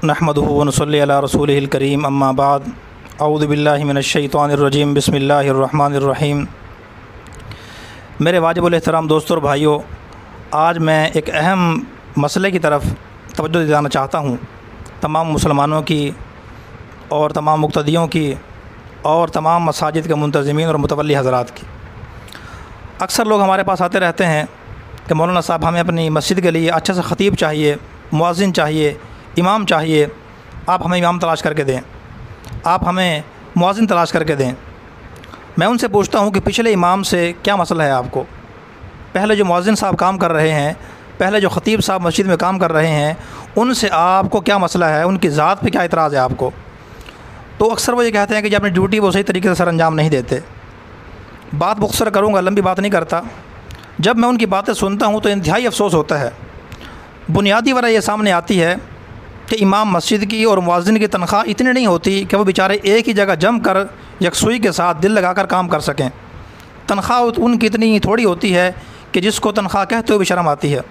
नहमदुहु व नसल्ली अला रसूलिहिल करीम अम्मा बाद अऊज़ु बिल्लाहि मिनश्शैतानिर्रजीम बिस्मिल्लाहिर्रहमानिर्रहीम। मेरे वाजिबुल एहतराम दोस्तों और भाइयों, आज मैं एक अहम मसले की तरफ तवज्जो दिलाना चाहता हूँ तमाम मुसलमानों की और तमाम मुक्तदियों की और तमाम मसाजिद के मुंतज़मीन और मुतवल्ली हज़रात की। अक्सर लोग हमारे पास आते रहते हैं कि मौलाना साहब हमें अपनी मस्जिद के लिए अच्छा सा ख़तीब चाहिए, मुअज़्ज़िन चाहिए, इमाम चाहिए, आप हमें इमाम तलाश करके दें, आप हमें मुअज़्ज़िन तलाश करके दें। मैं उनसे पूछता हूँ कि पिछले इमाम से क्या मसला है आपको, पहले जो मुअज़्ज़िन साहब काम कर रहे हैं, पहले जो ख़तीब साहब मस्जिद में काम कर रहे हैं, उनसे आपको क्या मसला है, उनकी ज़ात पे क्या इतराज़ है आपको। तो अक्सर वो ये कहते हैं कि जब अपनी ड्यूटी वो सही तरीके से सर अंजाम नहीं देते। बात मुख्तसर करूँगा, लंबी बात नहीं करता। जब मैं उनकी बातें सुनता हूँ तो इंतहाई अफसोस होता है। बुनियादी वजह ये सामने आती है कि इमाम मस्जिद की और मुअज़्ज़िन की तनख्वाह इतनी नहीं होती कि वो बेचारे एक ही जगह जम कर यकसुई के साथ दिल लगाकर काम कर सकें। तनख्वाह उनकी इतनी थोड़ी होती है कि जिसको तनख्वाह कहते हुए भी शर्म आती है,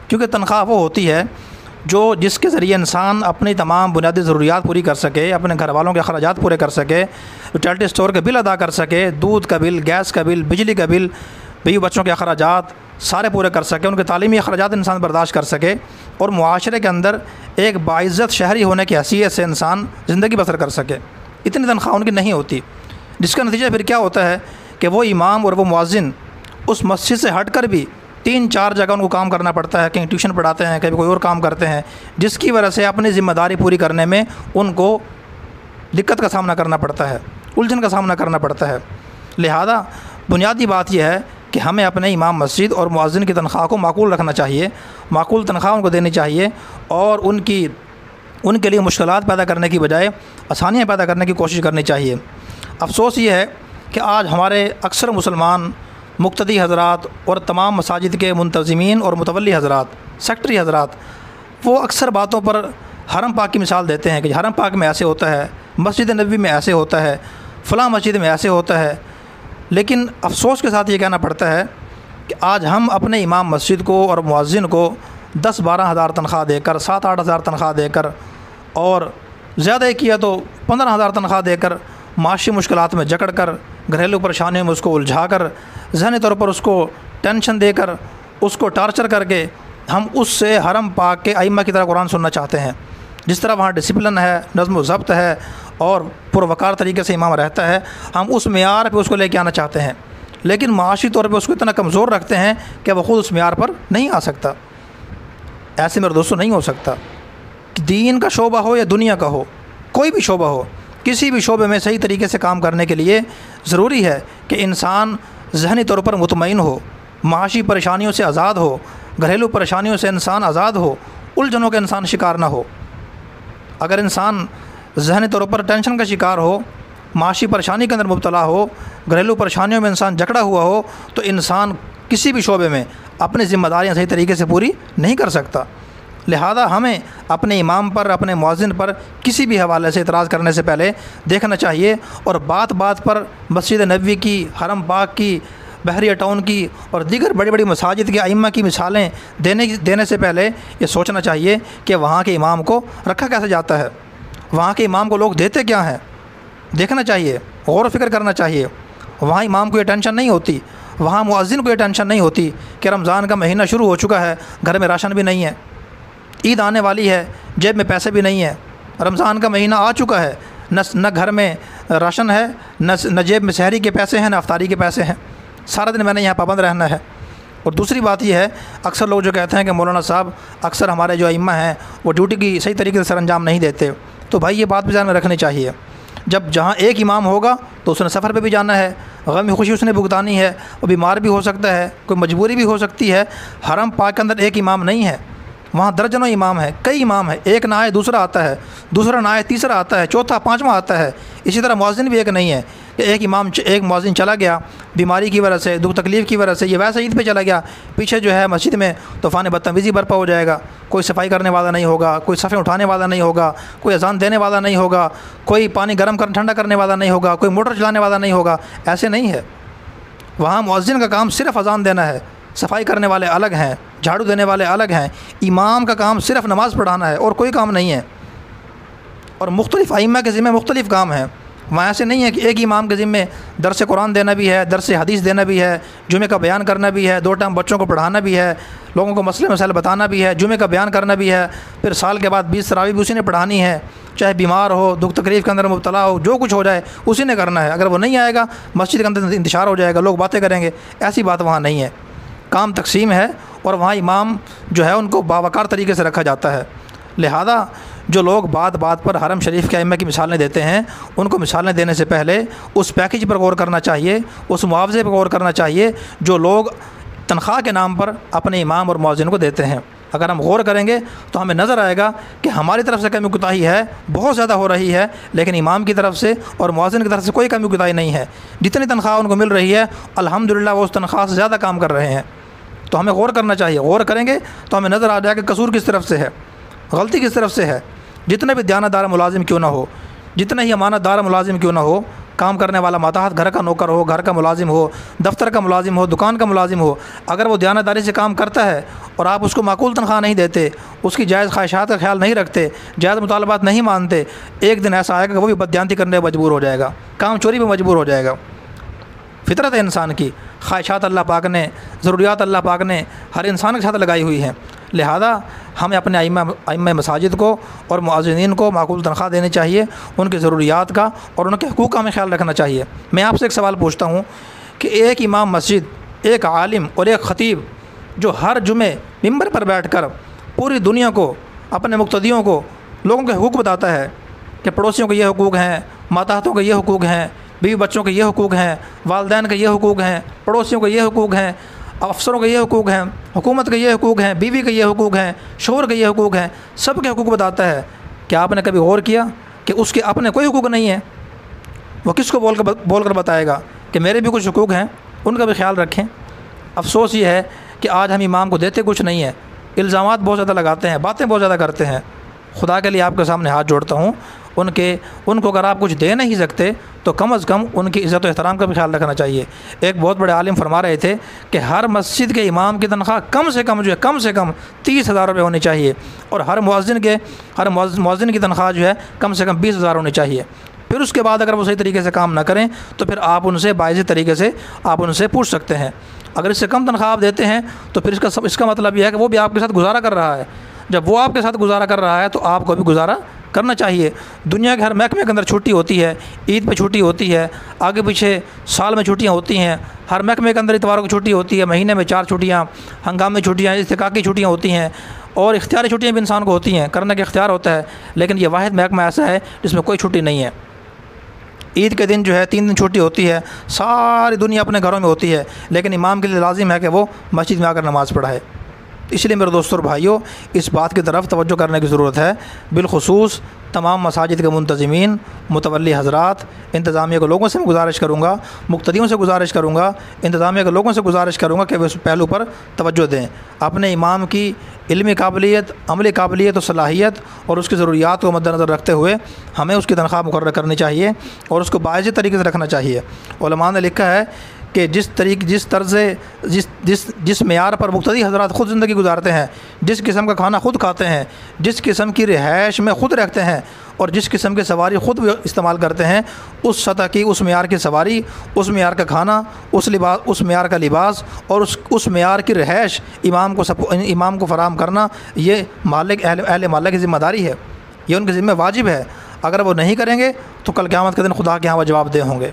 क्योंकि तनख्वाह वो होती है जो जिसके ज़रिए इंसान अपनी तमाम बुनियादी ज़रूरियात पूरी कर सके, अपने घर वालों के अखराजात पूरे कर सके, यूटिलिटी स्टोर के बिल अदा कर सके, दूध का बिल, गैस का बिल, बिजली का बिल, बीवी बच्चों के अखराजात सारे पूरे कर सके, उनके तालीमी अखराजात इंसान बर्दाश्त कर सके और मुआशरे के अंदर एक बाइज़्ज़त शहरी होने की हैसियत से इंसान ज़िंदगी बसर कर सके। इतनी तनख्वाह उनकी नहीं होती, जिसका नतीजा फिर क्या होता है कि वो इमाम और वो मुअज़्ज़िन उस मस्जिद से हट कर भी 3-4 जगह उनको काम करना पड़ता है। कहीं ट्यूशन पढ़ाते हैं, कहीं कोई और काम करते हैं, जिसकी वजह से अपनी ज़िम्मेदारी पूरी करने में उनको दिक्कत का सामना करना पड़ता है, उलझन का सामना करना पड़ता है। लिहाजा बुनियादी बात यह है कि हमें अपने इमाम मस्जिद और मुअज़्ज़िन की तनख्वाह को माकूल रखना चाहिए, माकूल तनख्वाह उनको देनी चाहिए और उनके लिए मुश्किलात पैदा करने की बजाय आसानियाँ पैदा करने की कोशिश करनी चाहिए। अफसोस ये है कि आज हमारे अक्सर मुसलमान मुक्तदी हज़रात और तमाम मसाजिद के मुंतज़मीन और मुतवल्ली हज़रात, सेक्रेटरी हज़रात, वो अक्सर बातों पर हरम पाक की मिसाल देते हैं कि हरम पाक में ऐसे होता है, मस्जिद नबवी में ऐसे होता है, फ़लाँ मस्जिद में ऐसे होता है। लेकिन अफसोस के साथ ये कहना पड़ता है कि आज हम अपने इमाम मस्जिद को और मुअज़्ज़िन को 10-12 हज़ार तनख्वाह देकर, 7-8 हज़ार तनख्वाह देकर और ज़्यादा ही किया तो 15 हज़ार तनख्वाह देकर माशी मुश्किलात में जकड़ कर, घरेलू परेशानियों में उसको उलझा कर, ज़हनी तौर पर उसको टेंशन देकर, उसको टार्चर करके हम उससे हरम पाक के अइम्मा की तरह कुरान सुनना चाहते हैं। जिस तरह वहाँ डिसिप्लिन है, नज़्म व ज़ब्त है और पुरवकार तरीके से इमाम रहता है, हम उस मेयार पे उसको लेके आना चाहते हैं। लेकिन माशी तौर पे उसको इतना कमज़ोर रखते हैं कि वह ख़ुद उस मेयार पर नहीं आ सकता। ऐसे मेरे दोस्तों नहीं हो सकता। दीन का शोबा हो या दुनिया का हो, कोई भी शोबा हो, किसी भी शोबे में सही तरीके से काम करने के लिए ज़रूरी है कि इंसान ज़हनी तौर पर मुतमईन हो, माशी परेशानियों से आज़ाद हो, घरेलू परेशानियों से इंसान आज़ाद हो, उलझनों का इंसान शिकार ना हो। अगर इंसान ज़हनी तौर पर टेंशन का शिकार हो, माशी परेशानी के अंदर मुब्तला हो, घरेलू परेशानियों में इंसान जकड़ा हुआ हो, तो इंसान किसी भी शोबे में अपनी ज़िम्मेदारियाँ सही तरीके से पूरी नहीं कर सकता। लिहाजा हमें अपने इमाम पर, अपने मुअज़्ज़िन पर किसी भी हवाले से इतराज़ करने से पहले देखना चाहिए और बात बात पर मस्जिद नबवी की, हरम पाक की, बहरिया टाउन की और दीगर बड़ी बड़ी मसाजिद के अइम्मा की मिसालें देने से पहले ये सोचना चाहिए कि वहाँ के इमाम को रखा कैसे जाता है, वहाँ के इमाम को लोग देते क्या हैं, देखना चाहिए, गौर व फिक्र करना चाहिए। वहाँ इमाम को ये टेंशन नहीं होती, वहाँ मुअज़्ज़िन को ये टेंशन नहीं होती कि रमज़ान का महीना शुरू हो चुका है, घर में राशन भी नहीं है, ईद आने वाली है, जेब में पैसे भी नहीं है, रमज़ान का महीना आ चुका है, न घर में राशन है, न जेब में सहरी के पैसे हैं, न अफ्तारी के पैसे हैं, सारा दिन मैंने यहाँ पाबंद रहना है। और दूसरी बात यह है, अक्सर लोग जो कहते हैं कि मौलाना साहब अक्सर हमारे जो अइम्मा हैं वो ड्यूटी की सही तरीके से सर अंजाम नहीं देते, तो भाई ये बात भी ध्यान में रखनी चाहिए। जब जहाँ एक इमाम होगा तो उसने सफ़र पे भी जाना है, गम खुशी उसने भुगतानी है, वो बीमार भी हो सकता है, कोई मजबूरी भी हो सकती है। हरम पाक के अंदर एक इमाम नहीं है, वहाँ दर्जनों इमाम है, कई इमाम है, एक ना आए दूसरा आता है, दूसरा ना आए तीसरा आता है, चौथा पाँचवा आता है। इसी तरह मुअज़्ज़िन भी एक नहीं है कि एक मुअज़्ज़िन चला गया बीमारी की वजह से, दुख तकलीफ़ की वजह से, ये वैसे ईद पे चला गया, पीछे जो है मस्जिद में तूफ़ान बदतमीज़ी बरपा हो जाएगा, कोई सफाई करने वाला नहीं होगा, कोई सफ़े उठाने वाला नहीं होगा, कोई अज़ान देने वाला नहीं होगा, कोई पानी गर्म कर ठंडा करने वाला नहीं होगा, कोई मोटर चलाने वाला नहीं होगा। ऐसे नहीं है। वहाँ मुअज़्ज़िन का काम सिर्फ़ अज़ान देना है, सफाई करने वाले अलग हैं, झाड़ू देने वाले अलग हैं। इमाम का काम सिर्फ़ नमाज़ पढ़ाना है और कोई काम नहीं है। और मुख्तलिफ़ आइम्मा के ज़िम्मे मुख्तलिफ़ काम हैं। वहाँ ऐसे नहीं है कि एक ही इमाम के ज़िम्मे दरस कुरान देना भी है, दरस हदीस देना भी है, जुमे का बयान करना भी है, 2 टाइम बच्चों को पढ़ाना भी है, लोगों को मसले मसाइल बताना भी है, जुमे का बयान करना भी है, फिर साल के बाद 20 तरावी भी उसी ने पढ़ानी है, चाहे बीमार हो, दुख तकलीफ़ के अंदर मुब्तला हो, जो कुछ हो जाए उसी ने करना है। अगर वो नहीं आएगा मस्जिद के अंदर इंतशार हो जाएगा, लोग बातें करेंगे। ऐसी बात वहाँ नहीं है, काम तकसीम है और वहाँ इमाम जो है उनको बावकार तरीके से रखा जाता है। लिहाजा जो लोग बात बात पर हरम शरीफ के अइम्मा की मिसालें देते हैं, उनको मिसालें देने से पहले उस पैकेज पर गौर करना चाहिए, उस मुआवजे पर गौर करना चाहिए जो लोग तनख्वाह के नाम पर अपने इमाम और मुअज्जिन को देते हैं। अगर हम गौर करेंगे तो हमें नज़र आएगा कि हमारी तरफ से कमी कोताही है, बहुत ज़्यादा हो रही है, लेकिन इमाम की तरफ से और मुअज्जिन की तरफ से कोई कमी कोताही नहीं है। जितनी तनख्वाह उनको मिल रही है अल्हम्दुलिल्लाह वो उस तनख्वाह से ज़्यादा काम कर रहे हैं। तो हमें गौर करना चाहिए। गौर करेंगे तो हमें नज़र आ जाएगा कसूर किस तरफ से है, गलती किस तरफ से है। जितने भी दयानतदार मुलाजिम क्यों ना हो, जितना ही अमानतदार मुलाजिम क्यों ना हो, काम करने वाला मातहत घर का नौकर हो, घर का मुलाजिम हो, दफ्तर का मुलाजिम हो, दुकान का मुलाजिम हो, अगर वो दयानतदारी से काम करता है और आप उसको माकूल तनख्वाह नहीं देते, उसकी जायज़ ख्वाहिशात का ख्याल नहीं रखते, जायज़ मुतालबात नहीं मानते, एक दिन ऐसा आएगा कि वो भी बददियानती करने पर मजबूर हो जाएगा, काम चोरी पर मजबूर हो जाएगा। फितरत है इंसान की, ख्वाहिशात अल्लाह पाक ने, ज़रूरियात अल्लाह पाक ने हर इंसान के साथ लगाई हुई हैं। लिहाजा हमें अपने अइम्मा मसाजिद को और मुअज्जिनीन को माकूल तनख्वाह देनी चाहिए, उनकी ज़रूरियात का और उनके हुकूक़ का हमें ख्याल रखना चाहिए। मैं आपसे एक सवाल पूछता हूँ कि एक इमाम मस्जिद, एक आलिम और एक ख़तीब जो हर जुमे मिंबर पर बैठकर पूरी दुनिया को, अपने मुक्तदियों को लोगों के हुकूक़ बताता है कि पड़ोसियों के ये हुकूक़ हैं, मातहतों के ये हुकूक़ हैं, बीवी बच्चों के ये हुकूक़ हैं, वालिदैन के ये हुकूक़ हैं, पड़ोसियों के ये हुकूक़ हैं, अफसरों के ये हुकूक़ हैं, हुकूमत के ये हुकूक़ हैं, बीवी के ये हुकूक़ हैं, शोहर के ये हुकूक़ हैं, सब के हुकूक़ बताता है। क्या आपने कभी गौर किया कि उसके अपने कोई हुकूक़ नहीं है? वो किसको बोल कर बताएगा कि मेरे भी कुछ हुकूक़ हैं, उनका भी ख्याल रखें। अफसोस ये है कि आज हम इमाम को देते कुछ नहीं है, इल्ज़ामात बहुत ज़्यादा लगाते हैं, बातें बहुत ज़्यादा करते हैं। खुदा के लिए आपके सामने हाथ जोड़ता हूँ, उनको अगर आप कुछ दे नहीं सकते तो कम अज़ कम उनकी इज़्ज़त और एहतराम का भी ख्याल रखना चाहिए। एक बहुत बड़े आलिम फरमा रहे थे कि हर मस्जिद के इमाम की तनख्वाह कम से कम 30,000 रुपये होनी चाहिए और हर मुअज्जिन की तनख्वाह जो है कम से कम 20,000 होनी चाहिए। फिर उसके बाद अगर वो सही तरीके से काम ना करें तो फिर आप उनसे बाइज़ तरीके से आप उनसे पूछ सकते हैं। अगर इससे कम तनख्वाह आप देते हैं तो फिर इसका मतलब यह है कि वो भी आपके साथ गुजारा कर रहा है। जब वो आपके साथ गुजारा कर रहा है तो आपको भी गुजारा करना चाहिए। दुनिया के हर महकमे के अंदर छुट्टी होती है, ईद पे छुट्टी होती है, आगे पीछे साल में छुट्टियां होती हैं, हर महकमे के अंदर इतवारों की छुट्टी होती है, महीने में 4 छुट्टियाँ, हंगामी छुट्टियाँ, इस्तिकाकी छुट्टियाँ होती हैं और इख्तियारी छुट्टियाँ भी इंसान को होती हैं, करने का इख्तियार होता है। लेकिन ये वाहिद महकमा ऐसा है जिसमें कोई छुट्टी नहीं है। ईद के दिन जो है 3 दिन छुट्टी होती है, सारी दुनिया अपने घरों में होती है, लेकिन इमाम के लिए लाजिम है कि वो मस्जिद में आकर नमाज़ पढ़ाए। इसलिए मेरे दोस्तों और भाइयों, इस बात की तरफ तवज्जो करने की ज़रूरत है। बिलखुसूस तमाम मसाजिद के मुंतज़िमीन, मुतवल्ली हज़रात, इंतज़ामिया के लोगों से मैं गुजारिश करूँगा, मुक्तदियों से गुजारिश करूँगा, इंतज़ामिया के लोगों से गुजारिश करूँगा कि वे उस पहलू पर तवज्जो दें। अपने इमाम की इल्मी काबिलियत, अमली काबिलियत और सलाहियत और उसकी ज़रूरियात को मद्देनज़र रखते हुए हमें उसकी तनख्वाह मुकर्रर करनी चाहिए और उसको बाइज़ तरीके से रखना चाहिए। उलमा ने लिखा है कि जिस मेयार पर मुक्तदी हज़रात ख़ुद ज़िंदगी गुजारते हैं, जिस किस्म का खाना ख़ुद खाते हैं, जिस किस्म की रिहाइश में ख़ुद रहते हैं और जिस किस्म की सवारी ख़ुद इस्तेमाल करते हैं, उस सतह की, उस मेयार की सवारी, उस मेयार का खाना, उस मेयार का लिबास और उस मेयार की रिहाइश इमाम को फ़राहम करना, ये मालिक अहले मालिक की ज़िम्मेदारी है, ये उनके ज़िम्मे वाजिब है। अगर वो नहीं करेंगे तो कल क़यामत के दिन खुदा के यहाँ वो जवाबदेह होंगे।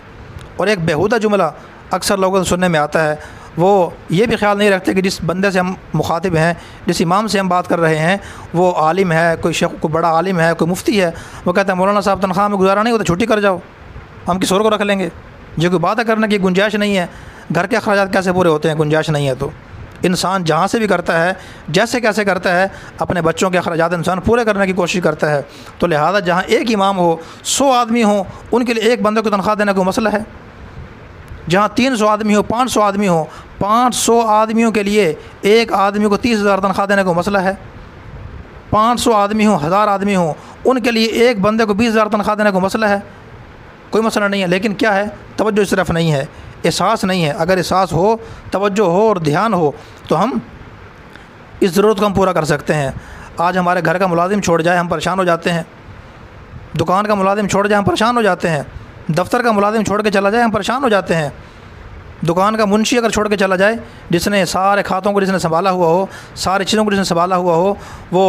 और एक बेहुदा जुमला अक्सर लोगों से सुनने में आता है, वो ये भी ख्याल नहीं रखते कि जिस बंदे से हम मुखातिब हैं, जिस इमाम से हम बात कर रहे हैं, वो आलिम है, कोई बड़ा आलिम है, कोई मुफ्ती है। वो कहता है मौलाना साहब तनख्वाह में गुजारा नहीं होता, छुट्टी कर जाओ, हम किसी और को रख लेंगे। जो कोई बात करने की गुंजाइश नहीं है, घर के अखराजात कैसे पूरे होते हैं, गुंजाइश नहीं है। तो इंसान जहाँ से भी करता है, जैसे कैसे करता है, अपने बच्चों के अखराजात इंसान पूरे करने की कोशिश करता है। तो लिहाजा जहाँ एक इमाम हो, 100 आदमी हो, उनके लिए एक बंदे को तनख्वाह देने का मसला है। जहाँ 300 आदमी हो, 500 आदमी हो, 500 आदमियों के लिए एक आदमी को 30,000 तनख्वाह देने का मसला है। 500 आदमी हो, 1000 आदमी हो, उनके लिए एक बंदे को 20,000 तनख्वाह देने का मसला है। कोई मसला नहीं है, लेकिन क्या है, तवज्जो इस तरफ नहीं है, एहसास नहीं है। अगर एहसास हो, तवज्जो हो और ध्यान हो तो हम इस ज़रूरत को हम पूरा कर सकते हैं। आज हमारे घर का मुलाजिम छोड़ जाए, हम परेशान हो जाते हैं। दुकान का मुलाजिम छोड़ जाए हम परेशान हो जाते हैं, दफ्तर का मुलाजिम छोड़ के चला जाए हम परेशान हो जाते हैं, दुकान का मुंशी अगर छोड़ के चला जाए, जिसने सारे खातों को जिसने संभाला हुआ हो, सारी चीज़ों को जिसने संभाला हुआ हो, वो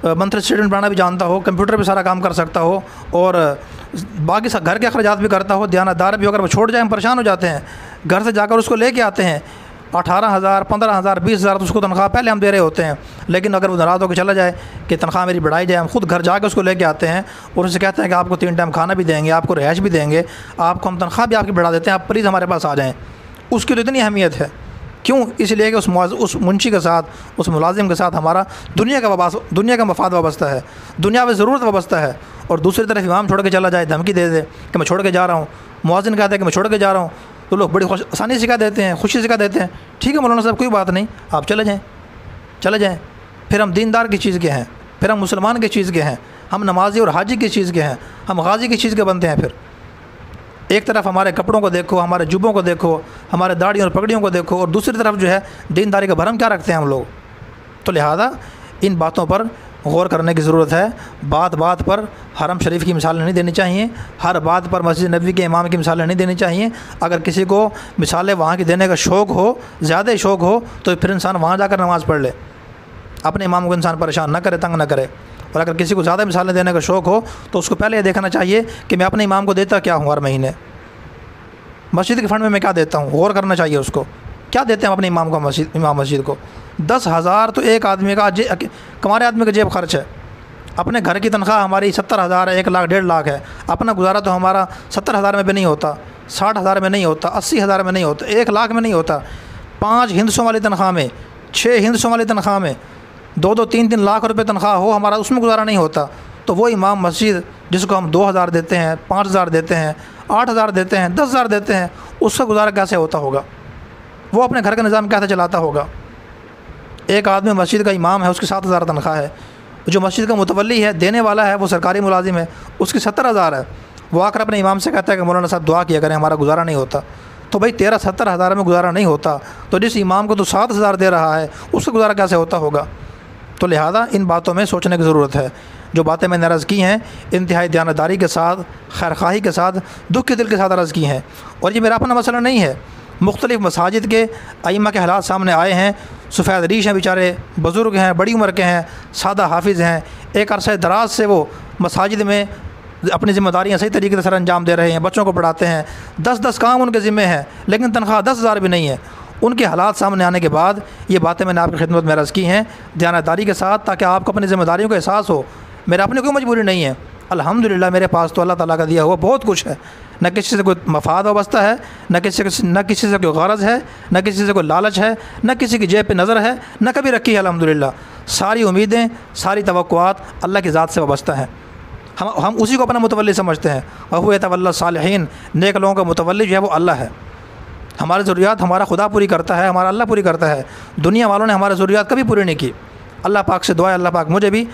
मंथली स्टेटमेंट बनाना भी जानता हो, कंप्यूटर पे सारा काम कर सकता हो और बाकी सब घर के अखराजात भी करता हो, दयानतदार भी हो, अगर वो छोड़ जाए हम परेशान हो जाते हैं। घर से जाकर उसको लेके आते हैं, 18,000 15,000 20,000 तो उसको तनख्वाह पहले हम दे रहे होते हैं, लेकिन अगर वो नाराज़ होकर चला जाए कि तनख्वाह मेरी बढ़ाई जाए, हम खुद घर जाकर उसको लेके आते हैं और उससे कहते हैं कि आपको 3 टाइम खाना भी देंगे, आपको रिहाइश भी देंगे, आपको हम तनख्वाह भी आपकी बढ़ा देते हैं, आप प्लीज़ हमारे पास आ जाएँ। उसकी तो इतनी अहमियत है। क्यों? इसलिए कि उस मुंशी के साथ, उस मुलाजिम के साथ हमारा दुनिया का मफाद वाबस्ता है, दुनिया में ज़रूरत वाबस्ता है। और दूसरी तरफ इमाम छोड़ के चला जाए, धमकी दे दे कि मैं छोड़ के जा रहा हूँ, मुअज्जिन कहता है कि मैं छोड़ के जा रहा हूँ, तो लोग बड़ी आसानी से कह देते हैं, खुशी से कह देते हैं, ठीक है मौलाना साहब कोई बात नहीं, आप चले जाएँ। फिर हम दीनदार की चीज़ के हैं, फिर हम मुसलमान की चीज़ के हैं, हम नमाजी और हाजी की चीज़ के हैं, हम गाजी की चीज़ के बनते हैं। फिर एक तरफ हमारे कपड़ों को देखो, हमारे जुब्बों को देखो, हमारे दाढ़ी और पगड़ियों को देखो, और दूसरी तरफ जो है दीनदारी का भरम क्या रखते हैं हम लोग। तो लिहाजा इन बातों पर गौर करने की ज़रूरत है। बात बात पर हरम शरीफ की मिसालें नहीं देनी चाहिए, हर बात पर मस्जिद नबी के इमाम की मिसालें नहीं देनी चाहिए। अगर किसी को मिसालें वहाँ की देने का शौक़ हो, ज़्यादा ही शौक़ हो, तो फिर इंसान वहाँ जाकर नमाज़ पढ़ ले, अपने इमाम को इंसान परेशान ना करे, तंग ना करे। और अगर किसी को ज़्यादा मिसालें देने का शौक़ हो तो उसको पहले ये देखना चाहिए कि मैं अपने इमाम को देता क्या हूँ, हर महीने मस्जिद के फंड में मैं क्या देता हूँ। गौर करना चाहिए उसको, क्या देते हैं अपने इमाम को, इमाम मस्जिद को। 10,000 तो एक आदमी का कमारे आदमी का जेब खर्च है। अपने घर की तनख्वाह हमारी 70,000 है, 1 लाख 1.5 लाख है। अपना गुजारा तो हमारा 70,000 में भी नहीं होता, 60,000 में नहीं होता, 80,000 में नहीं होता, 1 लाख में नहीं होता। 5 हिंदुओं वाली तनख्वाह में, 6 हिंदुओं वाली तनख्वाह में 2-2 3-3 लाख रुपए तनख्वाह हो, हमारा उसमें गुजारा नहीं होता। तो वो इमाम मस्जिद जिसको हम 2,000 देते हैं, 5,000 देते हैं, 8,000 देते हैं, 10,000 देते हैं, उसका गुजारा कैसे होता होगा? वो अपने घर का निज़ाम कैसे चलाता होगा? एक आदमी मस्जिद का इमाम है, उसकी 7,000 तनख्वाह है। जो मस्जिद का मुतवल्ली है, देने वाला है, वो सरकारी मुलाजिम है, उसकी 70,000 है। वो आकर अपने इमाम से कहता है कि मौलाना साहब दुआ किया करें, हमारा गुजारा नहीं होता। तो भाई तेरा 70,000 में गुजारा नहीं होता, तो जिस इमाम को तो 7,000 दे रहा है, उसका गुजारा कैसे होता होगा? तो लिहाजा इन बातों में सोचने की ज़रूरत है। जो बातें मैंने अर्ज़ की हैं, इंतहाई दयानतदारी के साथ, खैरख़्वाही के साथ, दुख के दिल के साथ अर्ज़ की हैं। और ये मेरा अपना मसला नहीं है, मुख्तलिफ़ मसाजिद के अइम्मा के हालात सामने आए हैं। सफ़ेद रीश हैं, बेचारे बुज़ुर्ग हैं, बड़ी उम्र के हैं, सादा हाफिज़ हैं, एक अरसे दराज से वो मसाजिद में अपनी ज़िम्मेदारियाँ सही तरीके से सर अंजाम दे रहे हैं, बच्चों को पढ़ाते हैं, 10-10 काम उनके ज़िम्मे हैं, लेकिन तनख्वाह 10,000 भी नहीं है। उनके हालात सामने आने के बाद ये बातें मैंने आपकी खिदमत में अर्ज़ की हैं दयानतदारी के साथ, ताकि आपको अपनी ज़िम्मेदारियों का एहसास हो। मेरा अपनी कोई मजबूरी नहीं है, अल्हम्दुलिल्लाह मेरे पास तो अल्लाह ताला का दिया हुआ बहुत कुछ है। न किसी से कोई मफाद वाबस्ता है, न किसी से कोई गरज है, न किसी से कोई लालच है, न किसी की जेब पे नज़र है, न कभी रखी है। अल्हम्दुलिल्लाह सारी उम्मीदें, सारी तवक्कुआत अल्लाह की ज़ात से वाबस्ता हैं। हम उसी को अपना मुतवल्ली समझते हैं। वहु यतवल्ला सालिहीन, नेक लोगों का मुतवल्ली जो है वो अल्लाह है। हमारी ज़रूरियात हमारा खुदा पूरी करता है, हमारा अल्लाह पूरी करता है। दुनिया वालों ने हमारी ज़रूरियात कभी पूरी नहीं की। अल्लाह पाक से दुआ है, अल्लाह पाक मुझे भी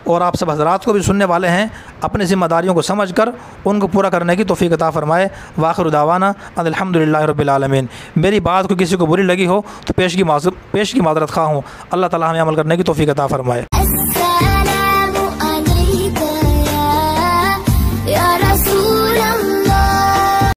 और आप सब हज़रात को भी सुनने वाले हैं, अपनी ज़िम्मेदारियों को समझकर उनको पूरा करने की तौफ़ीक़ अता फ़रमाए। वाखिर दावाना अल्हम्दुलिल्लाहि रब्बिल आलमीन। मेरी बात को किसी को बुरी लगी हो तो पेश की माज़रत ख़्वाह हूँ। अल्लाह ताला हमें अमल करने की तौफ़ीक़ अता फ़रमाए।